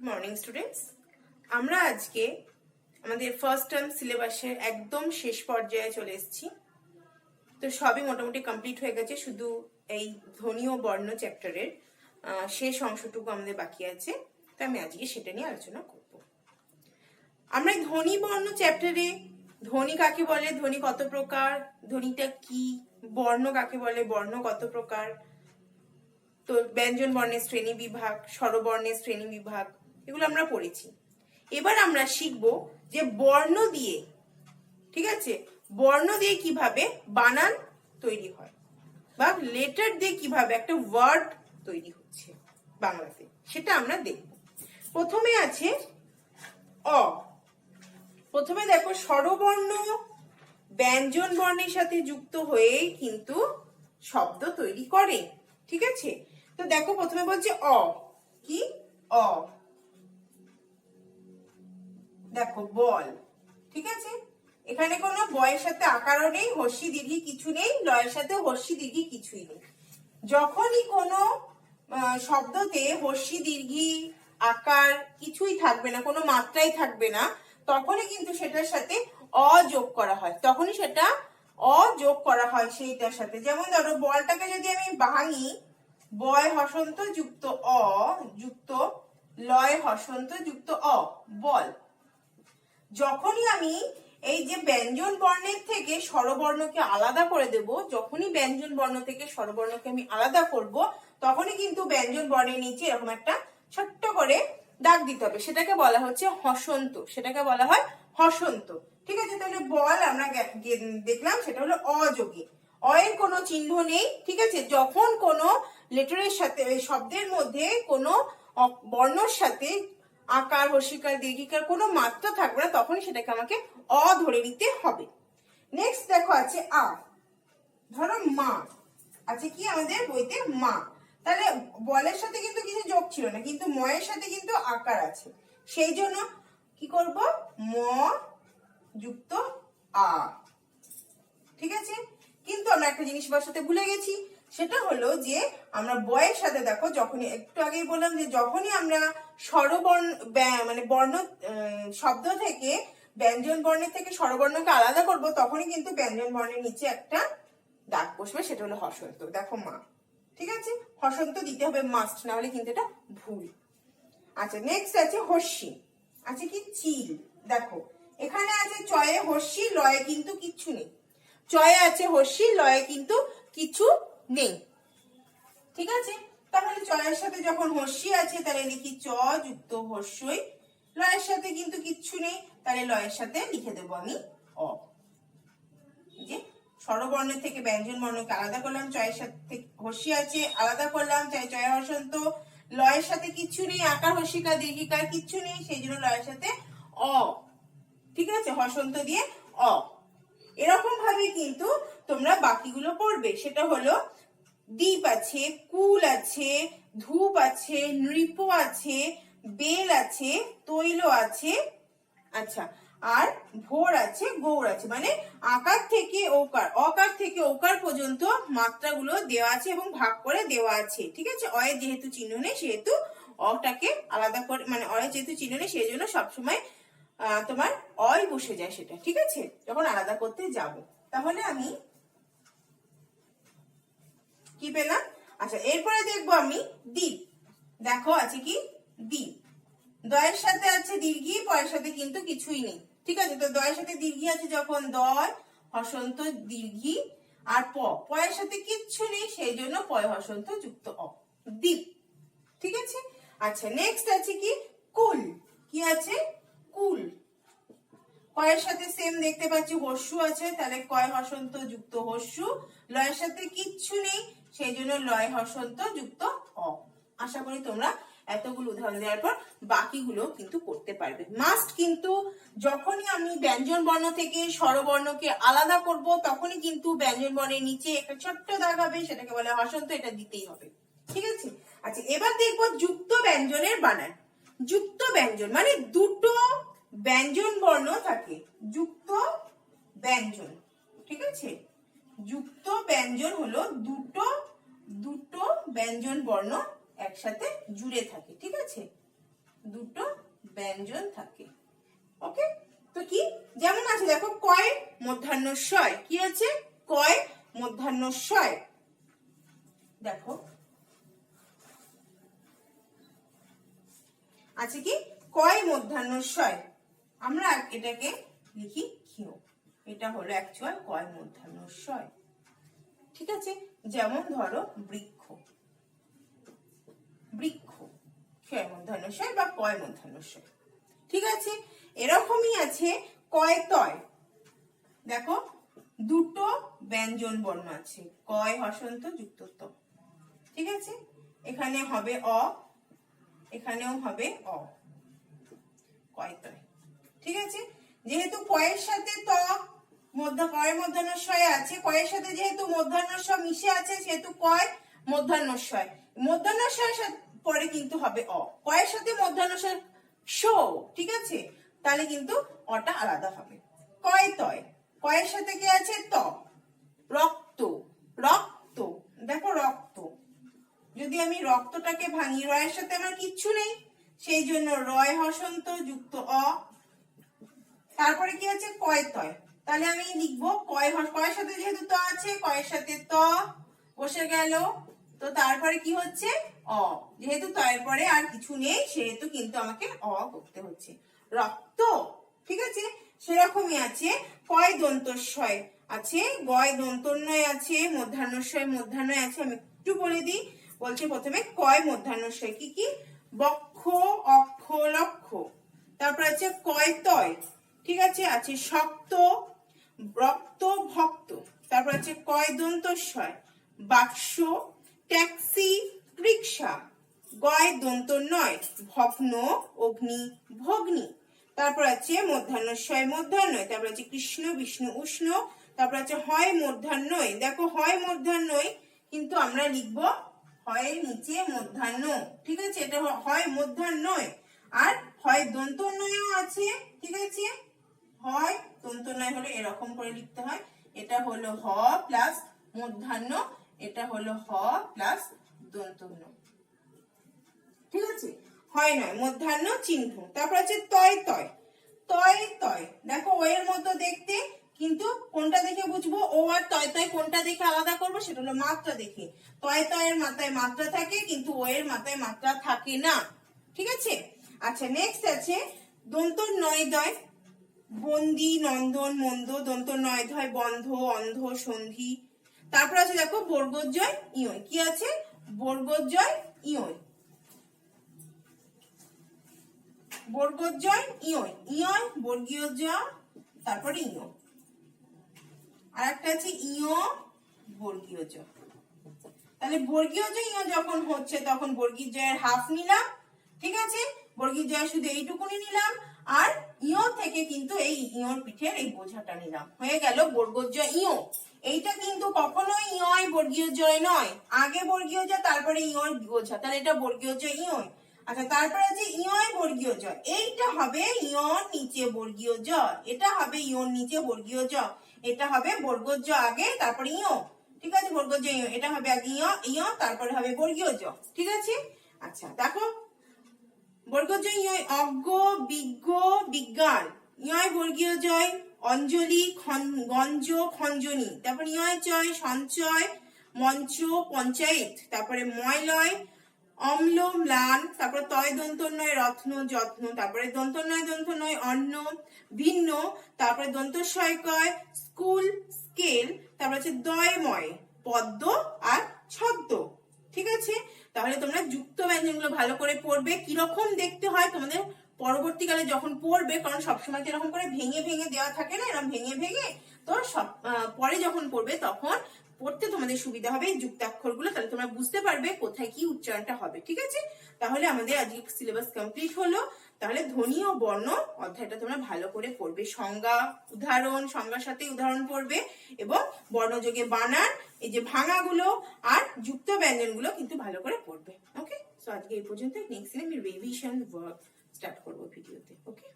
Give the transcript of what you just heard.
Morning students, আমরা আজকে আমাদের ফার্স্ট টার্ম সিলেবাসের একদম শেষ পর্যায়ে চলে এসেছি। তো সবই মোটামুটি কমপ্লিট হয়ে গেছে, শুধু এই ধ্বনি ও বর্ণ চ্যাপ্টারের শেষ অংশটুকু আমাদের বাকি আছে। তো আমি আজকে সেটা নিয়ে আলোচনা করব। আমরা ধ্বনি বর্ণ চ্যাপ্টারে ধ্বনি কাকে বলে, ধ্বনি কত প্রকার, ধ্বনিটা কি, বর্ণ কাকে বলে, বর্ণ কত প্রকার, তো ব্যঞ্জন বর্ণের শ্রেণী বিভাগ, স্বরবর্ণের শ্রেণী বিভাগ, এগুলো আমরা পড়েছি। এবার আমরা শিখব যে বর্ণ দিয়ে, ঠিক আছে, বর্ণ দিয়ে কিভাবে বানান তৈরি হয় বা লেটার দিয়ে কিভাবে একটা ওয়ার্ড তৈরি হচ্ছে বাংলাতে, সেটা আমরা দেখব। প্রথমে আছে অ। প্রথমে দেখো, স্বরবর্ণ ব্যঞ্জন বর্ণের সাথে যুক্ত হয়ে কিন্তু শব্দ তৈরি করে, ঠিক আছে। তো দেখো, প্রথমে বলছে অ। কি? অ। দেখো, বল, ঠিক আছে। এখানে কোনো বয়ের সাথে আকারও নেই, হর্ষি দীর্ঘি কিছু নেই, লয়ের সাথে হর্ষি দীর্ঘি কিছুই নেই। যখনই কোনো শব্দতে হর্ষি দীর্ঘি আকার কিছুই থাকবে না, কোনো মাত্রাই থাকবে না, তখনই কিন্তু সেটার সাথে অ যোগ করা হয়, তখনই সেটা অ যোগ করা হয় সেইটার সাথে। যেমন ধরো, বলটাকে যদি আমি ভাঙি, বয় হসন্ত যুক্ত অ যুক্ত লয় হসন্ত যুক্ত অ, বল। যখনই আমি এই যে ব্যঞ্জন বর্ণের থেকে স্বরবর্ণকে আলাদা করে দেব, যখনই ব্যঞ্জন বর্ণ থেকে স্বরবর্ণকে আমি আলাদা করব, তখনই কিন্তু ব্যঞ্জন বর্ণের নিচে এরকম একটা ছোট্ট করে দাগ দিতে হবে, সেটাকে বলা হচ্ছে হসন্ত, সেটাকে বলা হয় হসন্ত, ঠিক আছে। তাহলে বল আমরা দেখলাম সেটা হলো অযোগী, অ এর কোনো চিহ্ন নেই, ঠিক আছে। যখন কোনো লেটারের সাথে, শব্দের মধ্যে কোনো বর্ণর সাথে আকার, হর্ষিকার, দীর্ঘিকার কোনো মাত্রা থাকবে না, তখনই সেটাকে আমাকে অ ধরে নিতে হবে। নেক্সট দেখো আছে আ। ধরো মা আছে, কি আমাদের বইতে মা, তাহলে বলের সাথে কিন্তু কিছু যোগ ছিল না, কিন্তু ময়ের সাথে কিন্তু আকার আছে, সেই জন্য কি করব, ম যুক্ত আ, ঠিক আছে। কিন্তু আমরা একটা জিনিস বসাতে ভুলে গেছি, সেটা হলো যে আমরা বয়ের সাথে, দেখো, যখনই একটু আগেই বললাম যে যখনই আমরা স্বরবর্ণ মানে বর্ণ শব্দ থেকে ব্যঞ্জন বর্ণের থেকে স্বরবর্ণকে আলাদা করব, তখনই কিন্তু ব্যঞ্জন বর্ণের নিচে একটা দাগ বসবে, সেটা হলো হসন্ত। দেখো মা, ঠিক আছে, হসন্ত দিতে হবে মাস্ট, না হলে কিন্তু এটা ভুল। আচ্ছা, নেক্সট আছে হর্ষি, আছে কি চিল। দেখো, এখানে আছে চয়ে হর্ষি, লয়ে কিন্তু কিচ্ছু নেই, চয়ে আছে হর্ষি, লয়ে কিন্তু কিছু নেই, ঠিক আছে। তাহলে চয়ের সাথে যখন হর্ষি আছে, তাহলে লিখি চ যুক্ত হর্ষই, লয়ের সাথে কিন্তু কিচ্ছু নেই, তাহলে লয়ের সাথে লিখে দেবো আমি অ। যে স্বরবর্ণের থেকে ব্যঞ্জন বর্ণকে আলাদা করলাম, চয়ের সাথে হর্ষি আছে আলাদা করলাম, চয়ে হসন্ত, লয়ের সাথে কিচ্ছু নেই, আকার, হর্ষিকার, দীর্ঘিকার কিচ্ছু নেই, সেই জন্য লয়ের সাথে অ, ঠিক আছে, হসন্ত দিয়ে অ। এরকম ভাবে কিন্তু তোমরা বাকিগুলো পড়বে, সেটা হলো দীপ আছে, কুল আছে, ধূপ আছে, নৃপ আছে, বেল আছে, তৈল আছে, আচ্ছা, আর ভোর আছে, গৌর আছে। মানে আকার থেকে ওকার, অকার থেকে ওকার পর্যন্ত মাত্রাগুলো দেওয়া আছে এবং ভাগ করে দেওয়া আছে, ঠিক আছে। অয়ের যেহেতু চিহ্ন নেই, সেহেতু অটাকে আলাদা করে, মানে অয়ের যেহেতু চিহ্ন নেই, সেই জন্য সবসময় তোমার অয় বসে যায় সেটা, ঠিক আছে, যখন আলাদা করতে যাব। তাহলে আমি কি পেলাম? আচ্ছা, এরপরে দেখবো আমি দ্বীপ। দেখো, আছে কি দ্বীপ, দয়ের সাথে আছে দীর্ঘি, পয়ের সাথে কিন্তু কিছুই নেই, ঠিক আছে। তো দয়ের সাথে দীর্ঘি আছে যখন, দয় হসন্ত দীর্ঘি, আর পয়ের সাথে কিচ্ছু নেই, সেই জন্য পয় হসন্ত যুক্ত অ, দ্বীপ, ঠিক আছে। আচ্ছা, নেক্সট আছে কি কুল। কি আছে? কুল। কয়ের সাথে সেম দেখতে পাচ্ছি, হর্ষু আছে, তাহলে কয় হসন্ত যুক্ত হর্ষু, লয়ের সাথে কিচ্ছু নেই, সেই জন্য লয় হসন্ত যুক্ত অ। আশা করি তোমরা এতগুলো উদাহরণ দেওয়ার পর বাকিগুলো কিন্তু করতে পারবে। মাস্ট কিন্তু যখনই আমি ব্যঞ্জন বর্ণ থেকে স্বরবর্ণকে আলাদা করব, তখনই কিন্তু ব্যঞ্জন বর্ণের নিচে একটা ছোট্ট দাগ হবে, সেটাকে বলে হসন্ত, এটা দিতেই হবে, ঠিক আছে। আচ্ছা, এবার দেখবো যুক্ত ব্যঞ্জনের বানান। যুক্ত ব্যঞ্জন মানে দুটো ব্যঞ্জন বর্ণ থাকে, যুক্ত ব্যঞ্জন, ঠিক আছে। যুক্ত ব্যঞ্জন হলো দুটো দুটো ব্যঞ্জন বর্ণ একসাথে জুড়ে থাকে, ঠিক আছে। দুটো ব্যঞ্জন থাকে। ওকে, তো কি যেমন আছে দেখো কয় মধ্যাহ্নস্বয়, কি আছে কয় মধ্যাহ্নস্বয়। দেখো আছে কি কয় মধ্যাহ্নস্বয়, আমরা এটাকে লিখি ক্ষীয়, এটা হলো অ্যাকচুয়াল কয় মধ্যাহ্নস্বয়। ঠিক আছে, যেমন ধরো বৃক্ষ, বৃক্ষ ক্ষয় মধ্যাহ্নস্বয় বা কয় মধ্যাহ্নস্বয়। ঠিক আছে, এরকমই আছে কয় তয়। দেখো দুটো ব্যঞ্জন বর্ণ আছে, কয় হসন্ত যুক্ত ত। ঠিক আছে, এখানে হবে অ, এখানেও হবে অ, কয় তয়। ঠিক আছে, যেহেতু কয়ের সাথে ত কয় মধ্যাহ্নস্বয় আছে, কয়ের সাথে যেহেতু মধ্যাহ্নস্বয় মিশে আছে সেহেতু কয় মধ্যাহ্নস্বয়। মধ্যাহ্নস্বয়ের পরে কিন্তু হবে অ, কয়ের সাথে মধ্যাহ্নস্বয় শো। ঠিক আছে, তাহলে কিন্তু অটা আলাদা হবে। কয় তয়, কয়ের সাথে কি আছে ত, রক্ত, রক্ত, দেখো রক্ত, যদি আমি রক্তটাকে ভাঙি রয়ের সাথে আমার কিচ্ছু নেই, সেই জন্য রয় হসন্ত যুক্ত অ। তারপরে কি আছে কয় তয়, তাহলে আমি লিখবো কয়ের সাথে যেহেতু ত আছে, কয়ের সাথে ত বসে গেল, তো তারপরে কি হচ্ছে অ, যেহেতু তয়ের পরে আর কিছু নেই সেহেতু কিন্তু আমাকে অ করতে হচ্ছে, রক্ত। ঠিক আছে, সেরকমই আছে কয় দন্তস্বয় আছে, গয় দন্তন্বয় আছে, মধ্যাহ্নস্বয় মধ্যাহ্নয় আছে। আমি একটু বলে দিই, বলছে প্রথমে কয় মধ্যাহ্নস্বয় কি কি, বক্ষ, অক্ষ, লক্ষ। তারপর আছে কয় তয়, ঠিক আছে, আছে শক্ত, রক্ত, ভক্ত। তারপর আছে কয় দন্তস্বয়, বাক্স, ট্যাক্সি, রিক্সা। গয় দন্তন্বয়, ভগ্ন, অগ্নি, ভগ্নি। তারপর আছে মধ্যাহ্নস্বয় মধ্যাহ্নয়, তারপর আছে কৃষ্ণ, বিষ্ণু, উষ্ণ। তারপর আছে হয় মধ্যাহ্নয়, দেখো হয় মধ্যাহ্নয় কিন্তু আমরা লিখবো হয়ের নিচে মধ্যাহ্ন। ঠিক আছে, এটা হয় মধ্যাহ্নয়। আর হয় দন্তন্বয়ও আছে। ঠিক আছে, হয় দন্তন্বয় হলে এরকম করে লিখতে হয়, এটা হলো হ প্লাস মধ্যাহ্ন, এটা হলো হ প্লাস দন্তন্য। ঠিক আছে, হয় নয় মধ্যাহ্ন চিহ্ন। তারপর আছে তয় তয়, তয় তয়, দেখো ও এর মতো দেখতে, কিন্তু কোনটা দেখে বুঝবো ও আর তয় তয় কোনটা দেখে আলাদা করবো, সেটা হলো মাত্রা দেখে। তয় তয়ের মাথায় মাত্রা থাকে কিন্তু ও এর মাথায় মাত্রা থাকে না। ঠিক আছে, আচ্ছা নেক্সট আছে দন্ত নয় দয়, বন্দি, নন্দন, মন্দ। দন্ত নয় ধয় বন্ধ, অন্ধ, সন্ধি। তারপর আছে দেখো বর্গজয় ইয়, কি আছে বর্গজয় ইয়, বর্গজয় ইয়, ইয় বর্গীয় জ, তারপরে ইয়। আর একটা আছে ইয় বর্গীয় জ। তাহলে বর্গীয় জ ইয় যখন হচ্ছে তখন বর্গীয় জয়ের হাফ নিলাম। ঠিক আছে, বর্গীয় জয় শুধু এইটুকুনি নিলাম, আর ইয় থেকে কিন্তু এই ইয়র পিঠের এই বোঝাটা নিলাম, হয়ে গেল বর্গজয় ইয়। এইটা কিন্তু কখনোই ইয় বর্গীয় জয় নয়, আগে বর্গীয় জয় তারপরে ইয়র বোঝা, তাহলে এটা বর্গীয় জয় ইয়। আচ্ছা, তারপরে আছে ইয় বর্গীয় জ, এইটা হবে ইয়র নিচে বর্গীয় জ, এটা হবে ইয়র নিচে বর্গীয় জ, এটা হবে বর্গজ আগে তারপরে ইয়। ঠিক আছে, বর্গজ ইয়, এটা হবে আগে ইয় ইয় তারপরে হবে বর্গীয় জ। ঠিক আছে, আচ্ছা দেখো বর্গজ ইয়, অজ্ঞ, বিজ্ঞ, বিজ্ঞান। ইয় বর্গীয় জয়, অঞ্জলি, গঞ্জ, খঞ্জনী। তারপর ইয় চয়, সঞ্চয়, মঞ্চ, পঞ্চায়েত। তারপরে ময়লয়, অম্ল, ম্লান। তারপরে তয় দন্তন্বয়, রত্ন, যত্ন। তারপরে দন্তন্বয় দন্তন্বয়, অন্ন, ভিন্ন। তারপরে দন্তস্বয়কয়, স্কুল, স্কেল। তারপরে হচ্ছে দয়ময়, পদ্ম আর ছদ্ম। ঠিক আছে, তাহলে তোমরা যুক্ত ব্যঞ্জনগুলো ভালো করে পড়বে, কিরকম দেখতে হয় তোমাদের পরবর্তীকালে যখন পড়বে, কারণ সবসময় এরকম করে ভেঙে ভেঙে দেওয়া থাকে না, এরকম ভেঙে ভেঙে, তো সব পরে যখন পড়বে তখন পড়তে তোমাদের সুবিধা হবে এই যুক্তাক্ষর গুলো, তাহলে তোমরা বুঝতে পারবে কোথায় কি উচ্চারণটা হবে। ঠিক আছে, তাহলে আমাদের আজকে সিলেবাস কমপ্লিট হলো। তাহলে ধ্বনি ও বর্ণ অধ্যায়টা তোমরা ভালো করে পড়বে, সংজ্ঞা, উদাহরণ, সংজ্ঞার সাথে উদাহরণ পড়বে, এবং বর্ণযোগে বানান, এই যে ভাঙাগুলো আর যুক্ত ব্যঞ্জনগুলো কিন্তু ভালো করে পড়বে। ওকে, সো আজকে এই পর্যন্ত। নেক্সট দিন আমি রিভিশন ওয়ার্ক স্টার্ট করবো ভিডিওতে। ওকে।